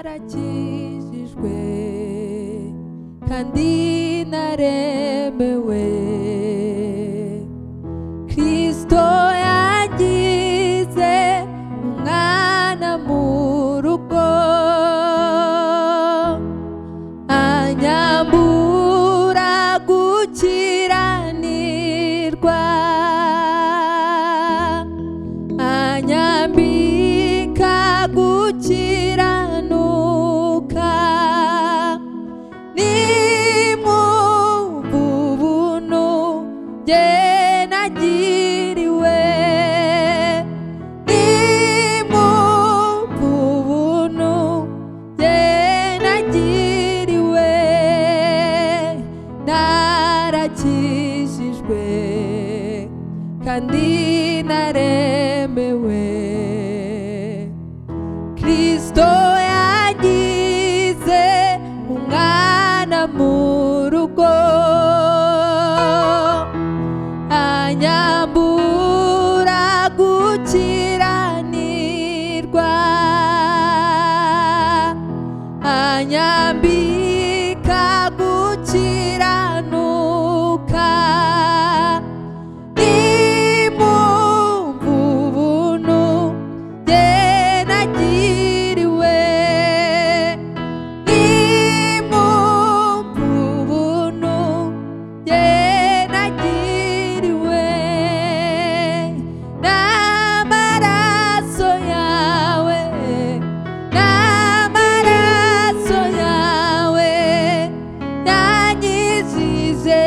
narakijijwe kandi naremewe. Kristo yangize umwana mu rugo, anyambura gukiranirwa, anyambika gukiranuka. Nimwumva ubuntu jye nagiriwe, nimwumva ubuntu jye nagiriwe, narakijijwe kandi naremewe. Kristo yangize umwana mu rugo, anyambura gukiranirwa, anyambika gukiranuka. Nimwumva ubuntu jye nagiriwe, nimwumva ubuntu jye nagiriwe, n'amaraso yawe, n'amaraso yawe yanyijije,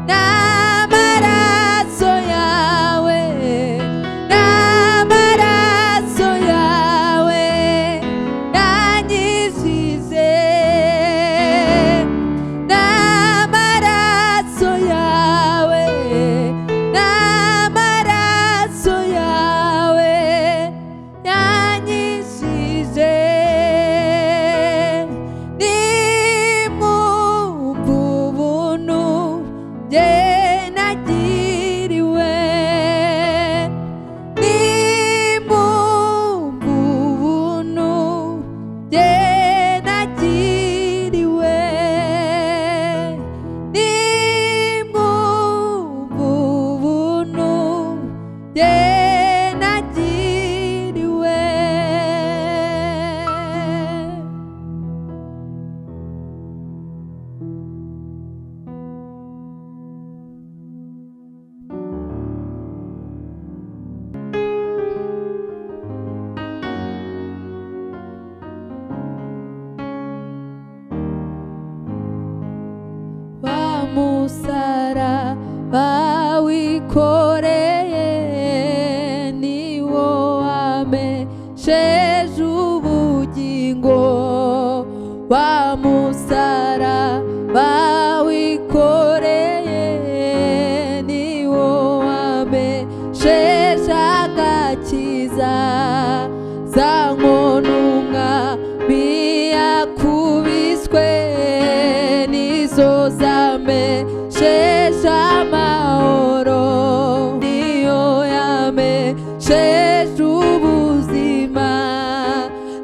n'amaraso yawe, n'amaraso yawe yanyijije, n'amaraso yawe, n'amaraso yawe yanyijije. Nimwumva ubuntu jye nagiriwe, nimwumva ubuntu jye nagiriwe, nimwumva ubuntu jye nagiriwe. Wa musaraba wikoreye niwo wamesheje ubugingo, wa musaraba wikoreye niwo wamesheje agakiza. Za nkono umwami yakubiswe nizo zamesheje amahoro, niyo yamesheje ubuzima.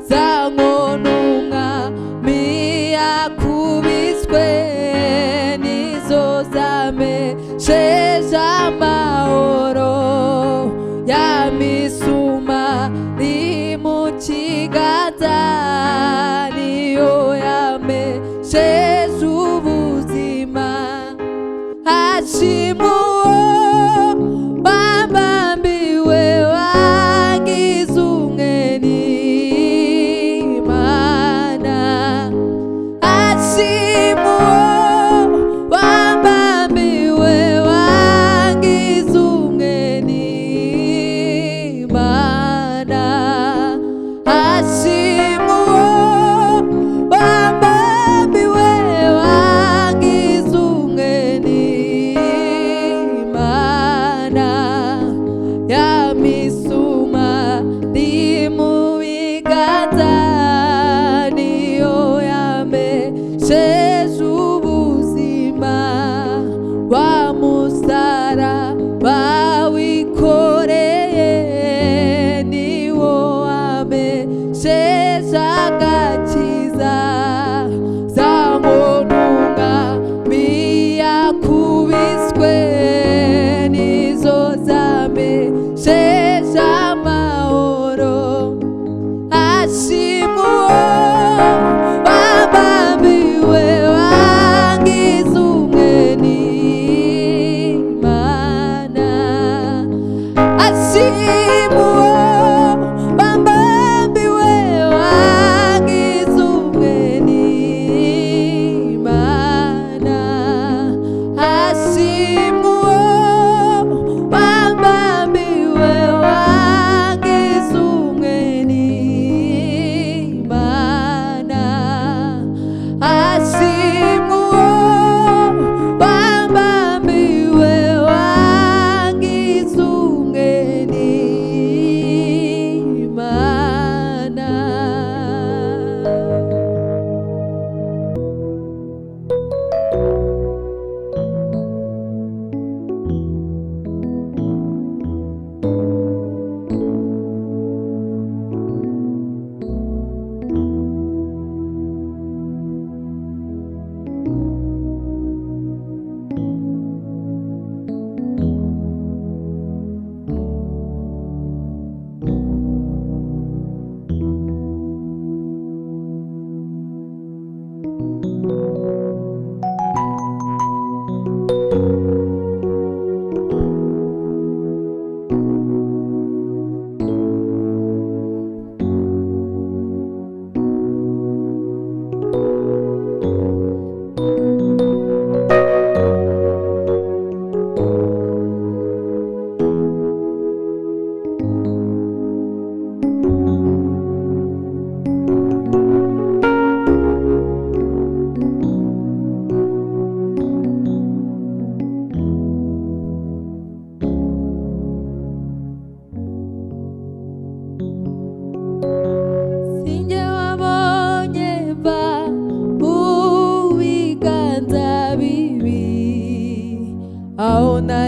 Za nkono umwami yakubiswe nizo zamesheje amahoro, ya misumari mu kiganza niyo yamesheje ubuzima. Hashimwe uwo wabambiwe wangize umwe n'Imana, hashimwe uwo wabambiwe wangize umwe n'Imana, hashimwe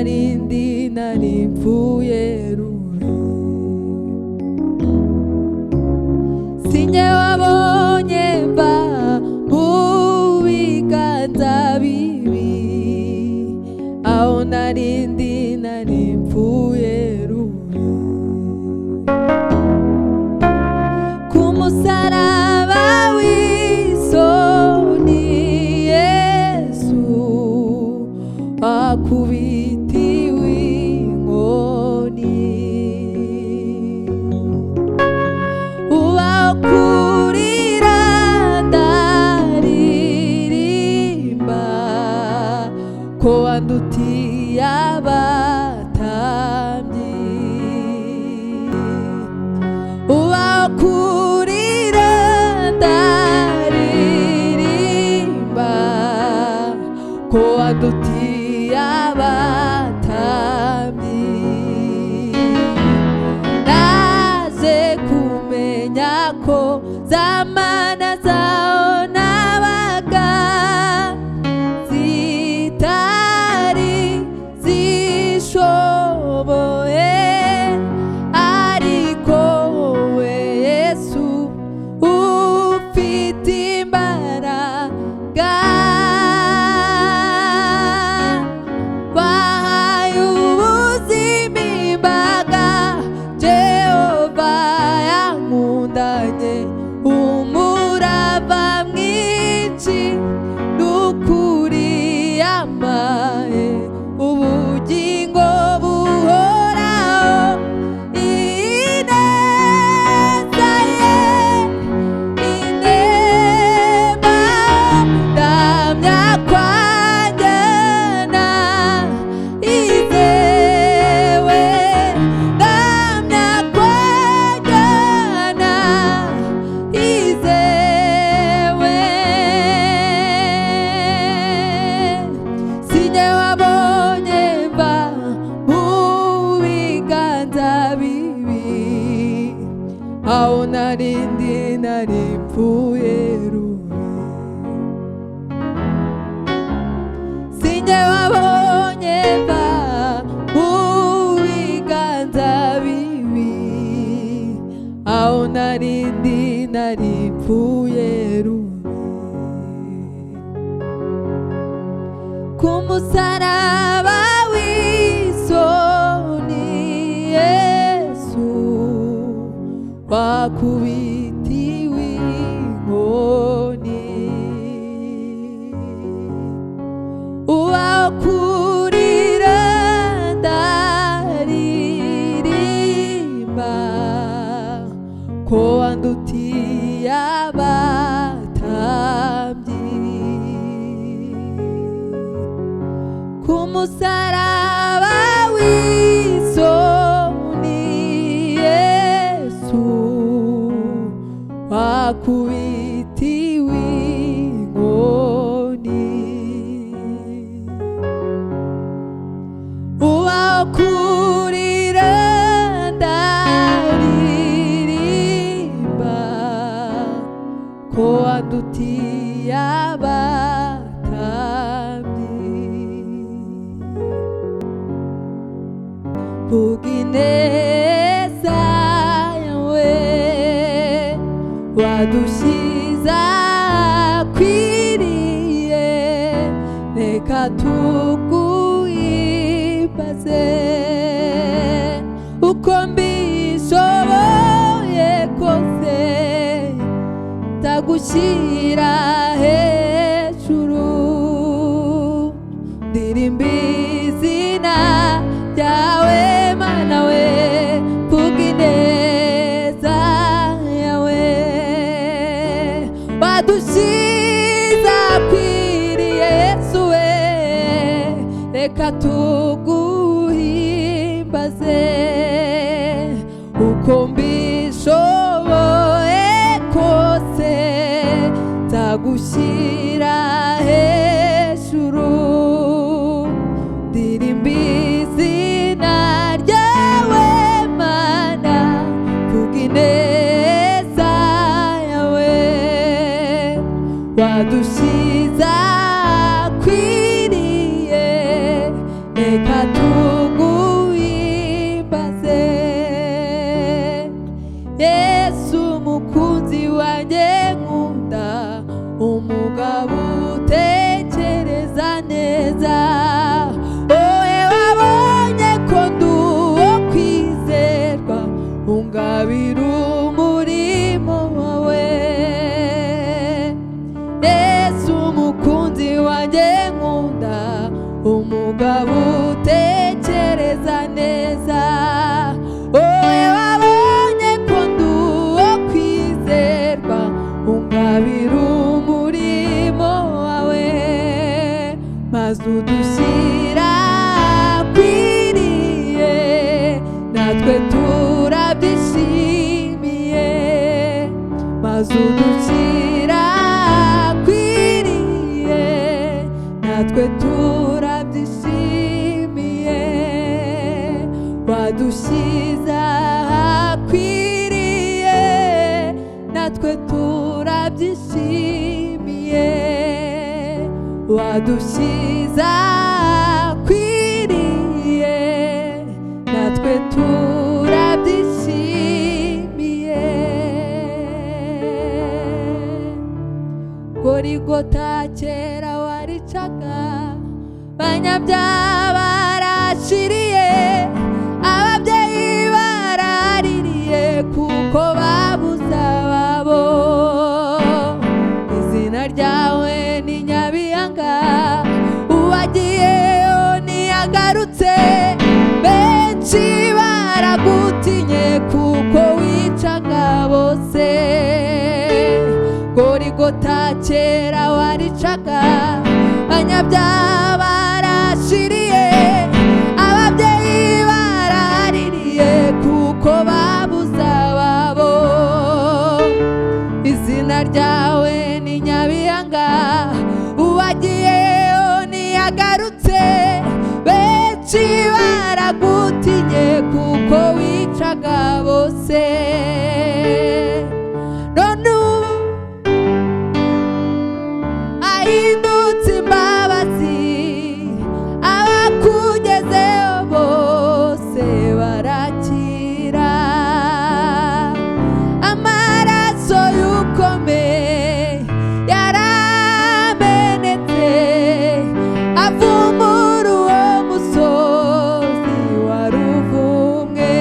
narindi nari mpfuye rubi. Sinjye wabonye mva mu biganza bibi, aho narindi nari mpfuye rubi. Ku musaraba w'isoni Yesu akubitiwe inkoni, ubaho kurira ndaririmba ko wandutiye abatambyi, ubaho kurira ndaririmba ko wandutiye abatambyi. Naje kumenya ko zamana zaho nabaga zitari zishoboye, ariko wowe Yesu ufite imbaraga, wahaye ubuzima imbaga. Jehova yankundanye umurava mwinshi, n'ukuri yampaye ubugingo buhoraho. Ineza ye indema, ndamya kwanjyana izewe, ndamya kwanjyana izewe. Sinjye wabonye mva mu biganza bibi, aho narindi nari mpfuye rubi. Sinjye wabonye mva mu biganza bibi, aho narindi nari mpfuye rubi. Ku musaraba w'isoni Yesu wakubitiwe inkoni, ubaho kurira ndaririmba ko wandutiye abatambyi. Ku musaraba w'isoni Yesu wakubitiwe inkoni, ubaho kurira ndaririmba ko wandutiye abatambyi. Vuga ineza yawe wadushyize akwiriye, reka tuguhimbaze uko mbishoboye kose, ndagushyira hejuru, ndirimba izina ryawe Mana we. Vuga ineza yawe wadushyize akwiriye Yesu we, reka tuguhimbaze uko mbishoboye kose, ndagushyira hejuru, ndirimba izina ryawe Mana. Vuga ineza yawe wadushyize akwiriye, reka Yesu mukunzi wanjye nkunda, umugabo utekereza neza. Wowe wabonye ko ndi uwo kwizerwa, ungabira umurimo wawe. Yesu mukunzi wanjye nkunda, umugabo utekereza neza. Wowe wabonye ko ndi uwo kwizerwa, ungabira umurimo wawe. Maze udushyira akwiriye, natwe turabyishimiye. Maze udushyira akwiriye, natwe turabyishimiye. Wadushyize ahakwiriye, natwe turabyishimiye. Wadushyize ahakwiriye, natwe turabyishimiye. Gorigota kera waricaga, banyabyaha barashiriye, ababyeyi baraririye kuko babuze ababo. Izina ryawe ni Nyabihanga, uwagiyeyo ntiyagarutse. Benshi baragutinye kuko wicaga bose. Gorigota kera waricaga, banyabyaha barashiriye, ababyeyi baraririye kuko babuze ababo. Izina ryawe ni Nyabihanga, uwagiyeyo ntiyagarutse. Benshi baragutinye kuko wicaga bose. None ubu ahindutse imbabazi, abakugezeho bose barakira. Amaraso y'ukomeye yaramenetse, avumura uwo musozi waruvumwe.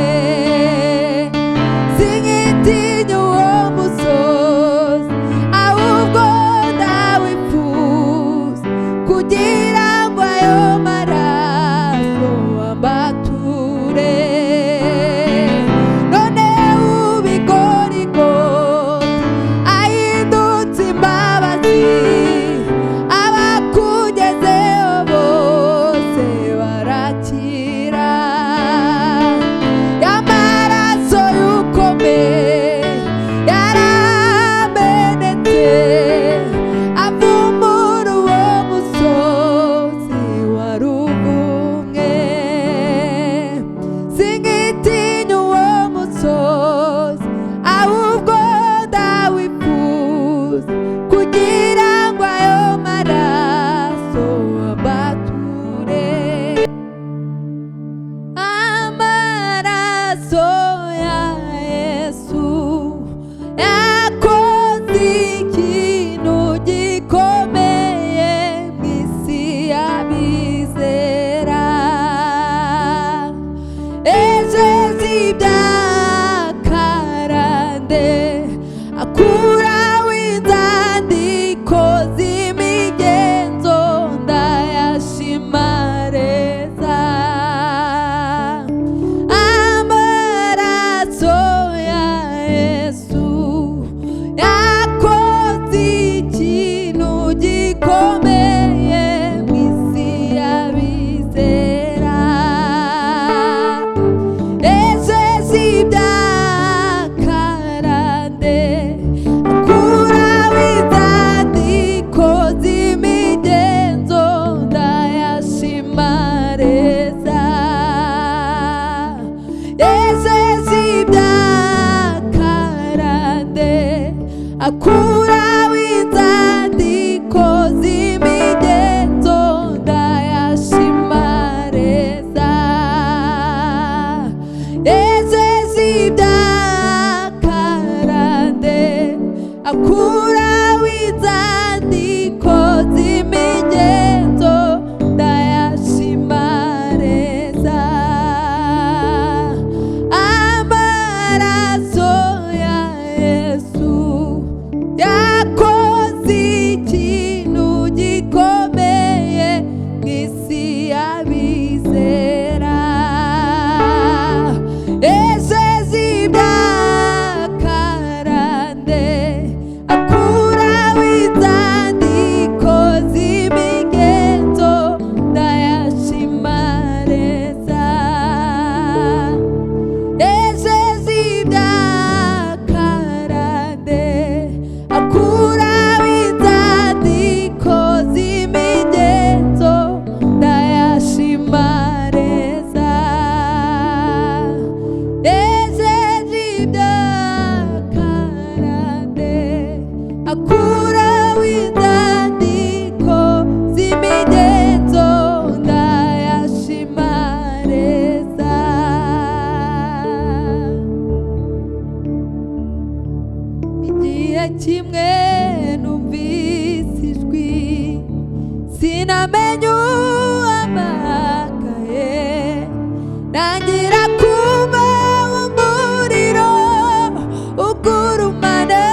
Sinkitinya uwo musozi, ahubwo ndawifuza, kugira ngo ayo maraso ambature. None ubu Igorigota ahindutse imbabazi, abakugezeho bose barakira. Y'amaraso y'ukomeye yaramenetse, avumura uwo musozi waruvumwe. Sinkitinya uwo musozi, ahubwo ndawifuza, kugira ngo ayo maraso ambature. Amaraso ya Yesu yakoze ikintu gikomeye mu isi y'abizera. Ejeza ibyaha karande, akuraho inzandiko z'imigenzo ndayashimareza. Amaraso ya Yesu yakoze ikintu gikomeye mu isi y'abizera. Ejeza ibyaha karande, akuraho inzandiko z'imigenzo ndayashimareza. Ejeza ibyaha karande, akuraho inzandiko z'imigenzo ndayashimareza. Ejeza ibyaha ibyakarande akuraho inzandiko z'imigenzo ndayashima neza. Igihe kimwe numvise ijwi sinamenye uwampamagaye, ntangira kumva umuriro ugurumana,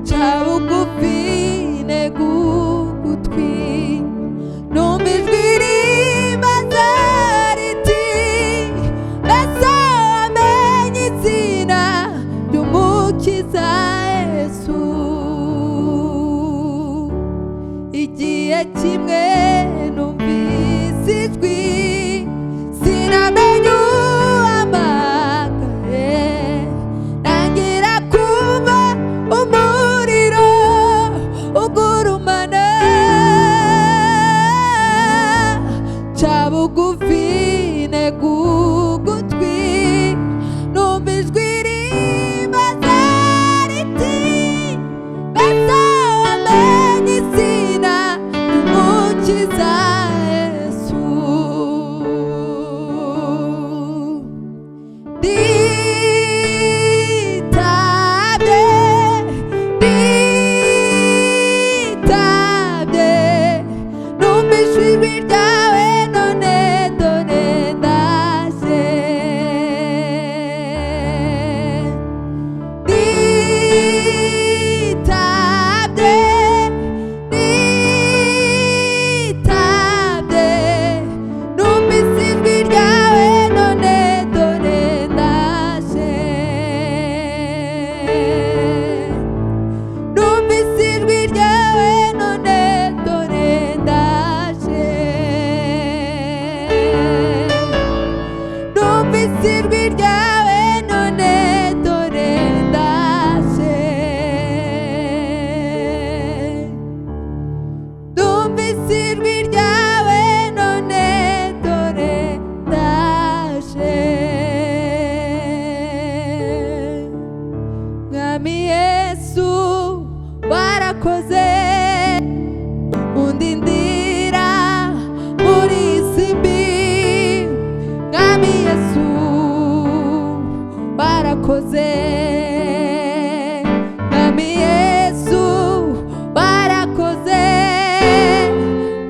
nca bugufi ntega ugutwi numva ijwi rimbaza riti mbese wamenye izina ry'umukiza Yesu? Igihe kimwe numvise ijwi sinamenye uwampamagaye, ntangira kumva umuriro ugurumana, nca bugufi ntega ugutwi numva ijwi rimbaza riti mbese wamenye izina ry'umukiza Yesu? Nditabye, nditabye, numvise ijwi ryawe none dore ndaje. Nditabye, nditabye, numvise ijwi ryawe none dore ndaje. Numvise ijwi ryawe none dore ndaje. Numvise ijwi ryawe none dore ndaje. Numvise ijwi ryawe none dore ndaje. Mwami Yesu warakoze undindira muri iyi si mbi. Mwami Yesu warakoze, Mwami Yesu warakoze,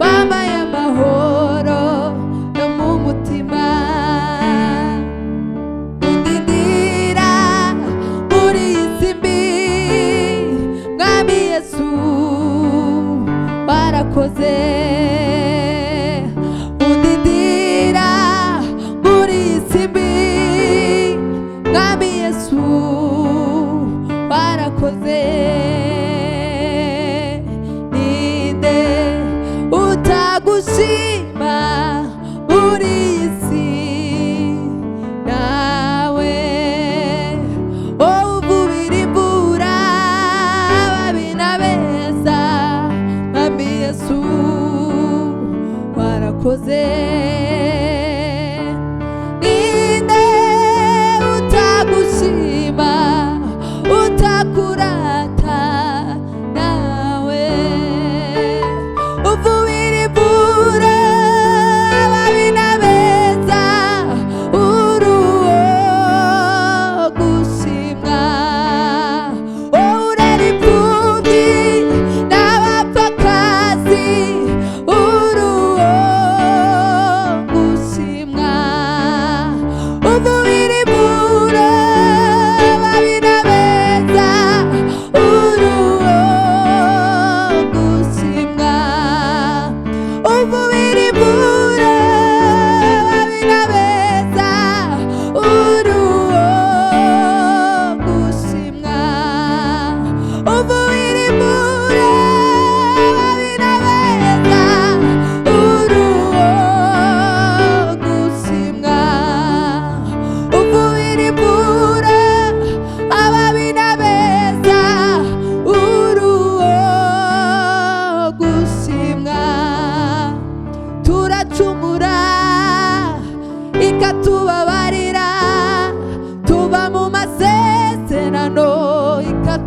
wampaye amahoro yo mu mutima. Undindira muri iyi si mbi. Mwami Yesu warakoze, undindira muri iyi si mbi. Mwami Yesu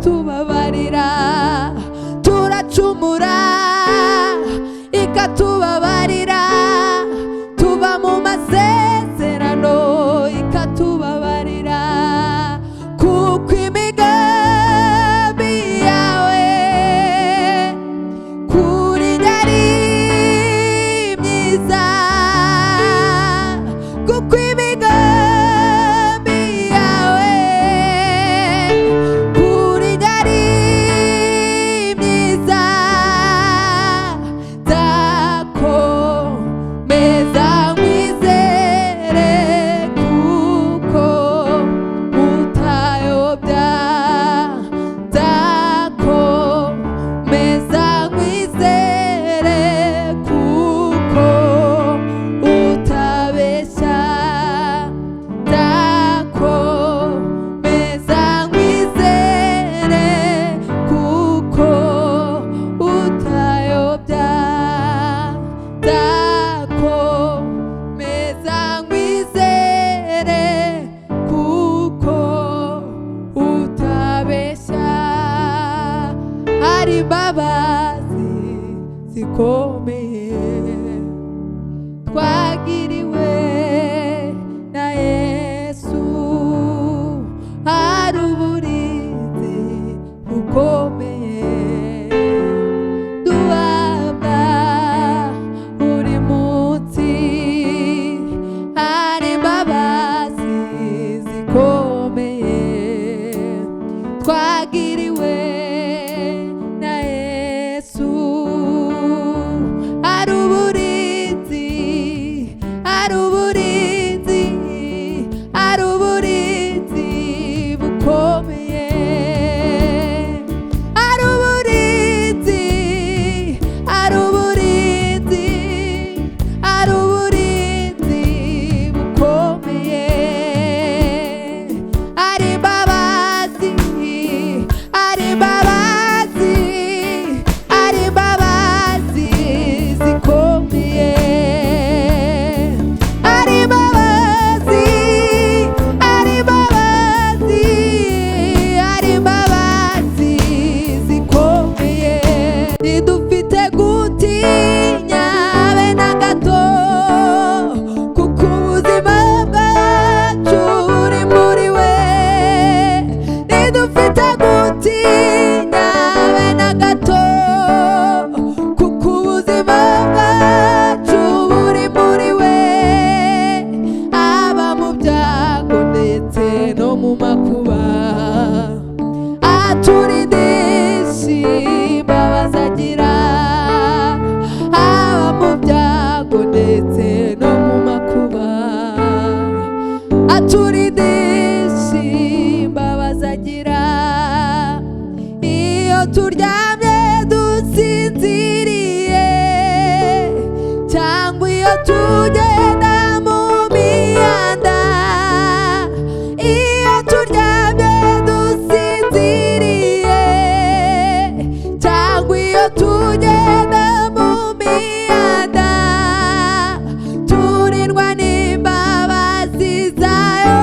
ikatubabarira, turacumura ikatubabarira, tuba mu masezerano ikatubabarira, kuko imigambi yawe kuri njye ari myiza, kuko imigambi yawe kuri njye ari myiza, nzakomeza nkwizere kuko utayobya, nzakomeza nkwizere kuko utabeshya, nzakomeza nkwizere kuko utayobya, nzakomeza nkwizere kuko utabeshya. Hari imbabazi zikomeye twagiriwe na Yesu, hari uburinzi bukomeye duhabwa buri munsi, hari imbabazi zikomeye twagiriwe na Yesu, hari uburinzi, hari uburinzi, hari uburinzi bukomeye, hari uburinzi, hari uburinzi, hari uburinzi bukomeye, hari imbabazi, hari imbabazi, hari imbabazi zikomeye, hari imbabazi, hari imbabazi, hari imbabazi zikomeye, ntidufite gutinya habe na gato, kuko ubuzima bwacu buri muri we, ntidufite gutinya habe na gato, kuko ubuzima bwacu buri muri we, aba mu byago ndetse no mu makuba, aturindisha imbabazi agira, aba mu byago ndetse no mu makuba, aturindisha imbabazi agira, iyo turyamye dusinziriye cyangwa iyo tugenda mu mihanda, iyo turyamye dusinziriye cyangwa iyo tugenda mu mihanda, turindwa n'imbabazi zayo,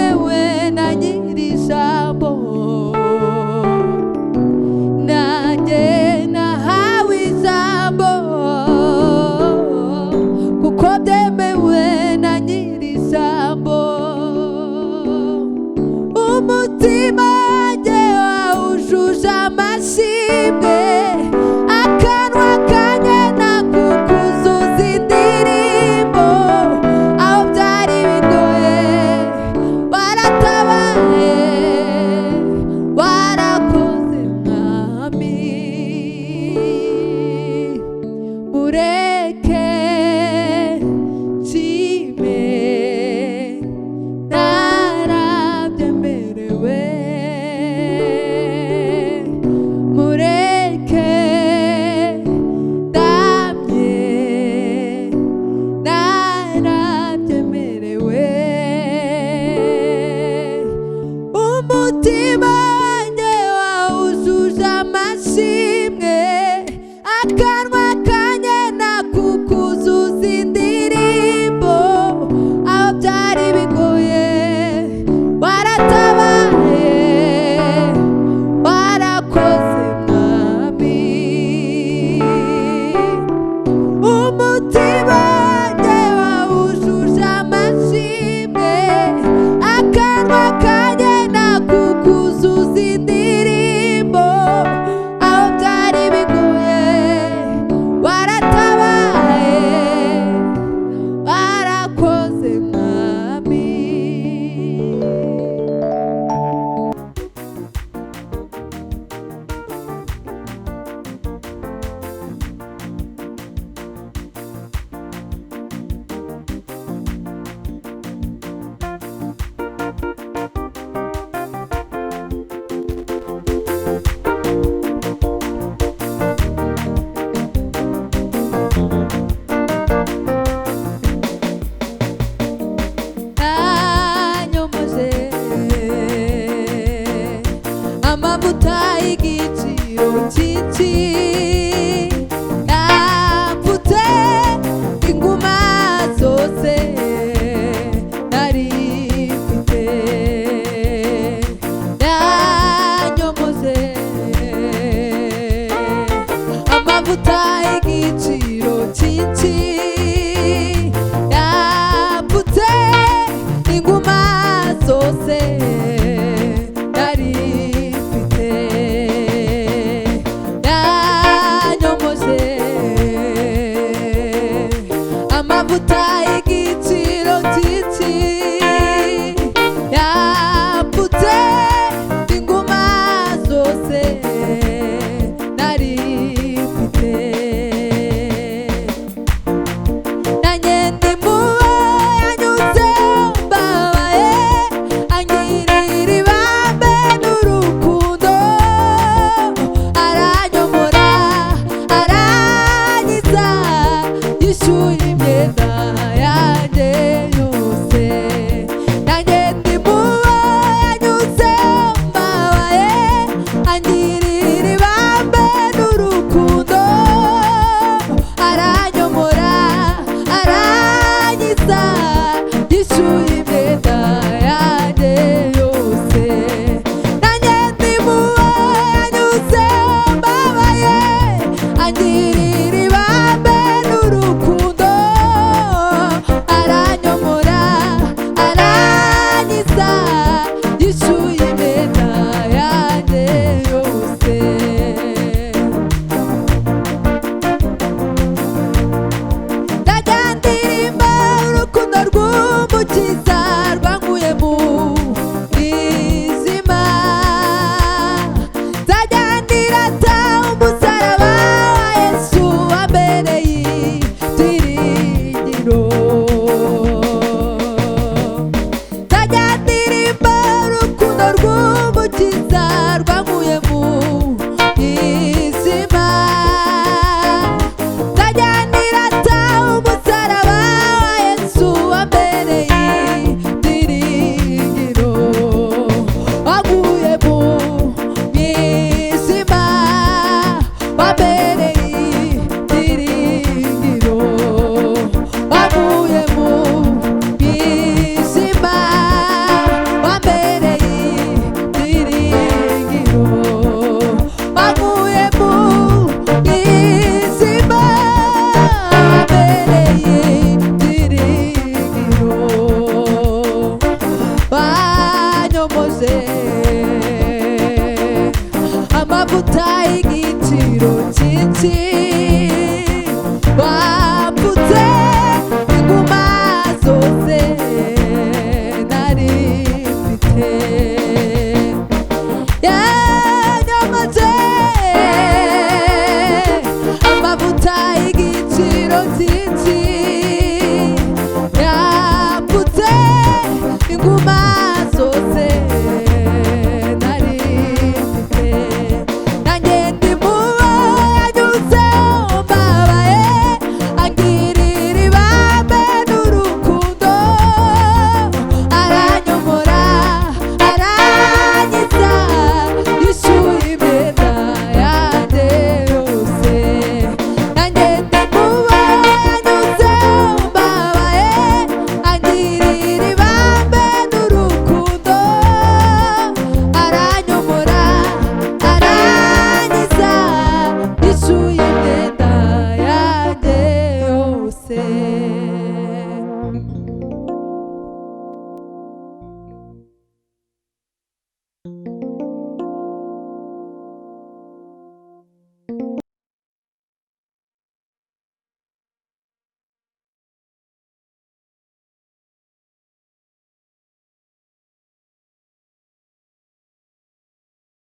byemewe na nyiri ijambo, nanjye nahawe ijambo kuko byemewe na nyiri ijambo. Umutima wanjye wawujuje amashimwe, akanwa kanjye nakukuzuza indirimbo. Aho byari bigoye waratabaye, warakoze mwami. Mureke nshime narabyemerewe, mureke ndamye narabyemerewe. Umutima wanjye wawujuje amashimwe, akanwa kanjye nakukuzuza indirimbo. Aho byari bigoye waratabaye, warakoze mwami. Umutima wanjye wawujuje amashimwe, akanwa kanjye nakukuzuza indirimbo. Aho byari bigoye waratabaye, warakoze mwami. Nanyomoje amavuta y'igiciro cyinshi, yapfutse inguma zose nari mfite. Nanyomoje amavuta y'igiciro cyinshi, yapfutse inguma zose nari mfite. Yanyomoje amavuta y'igiciro cyinshi, yapfutse inguma zose nari mfite. Nanjye ndi muwe yanyuzeho mbabaye, angirira ibambe n'urukundo. Aranyomora, arankiza, yishyuye imyenda yanjye yose. Nanjye ndi muwe yanyuzeho mbabaye, angirira ibambe n'urukundo. Aranyomora, arankiza, yishyuye imyenda yanjye yose. Nanjye ndi muwe yanyuzeho mbabaye, angirira ibambe n'urukundo. Aranyomora, arankiza, yishyuye imyenda yanjye yose. Ndajya ndirimba urukundo rw'umukiza rwankuye mu mwijima. Nzajya ndirata umusaraba wa Yesu wambereye ibyiringiro. Nzajya ndirimba urukundo dufata igitiro cyinshi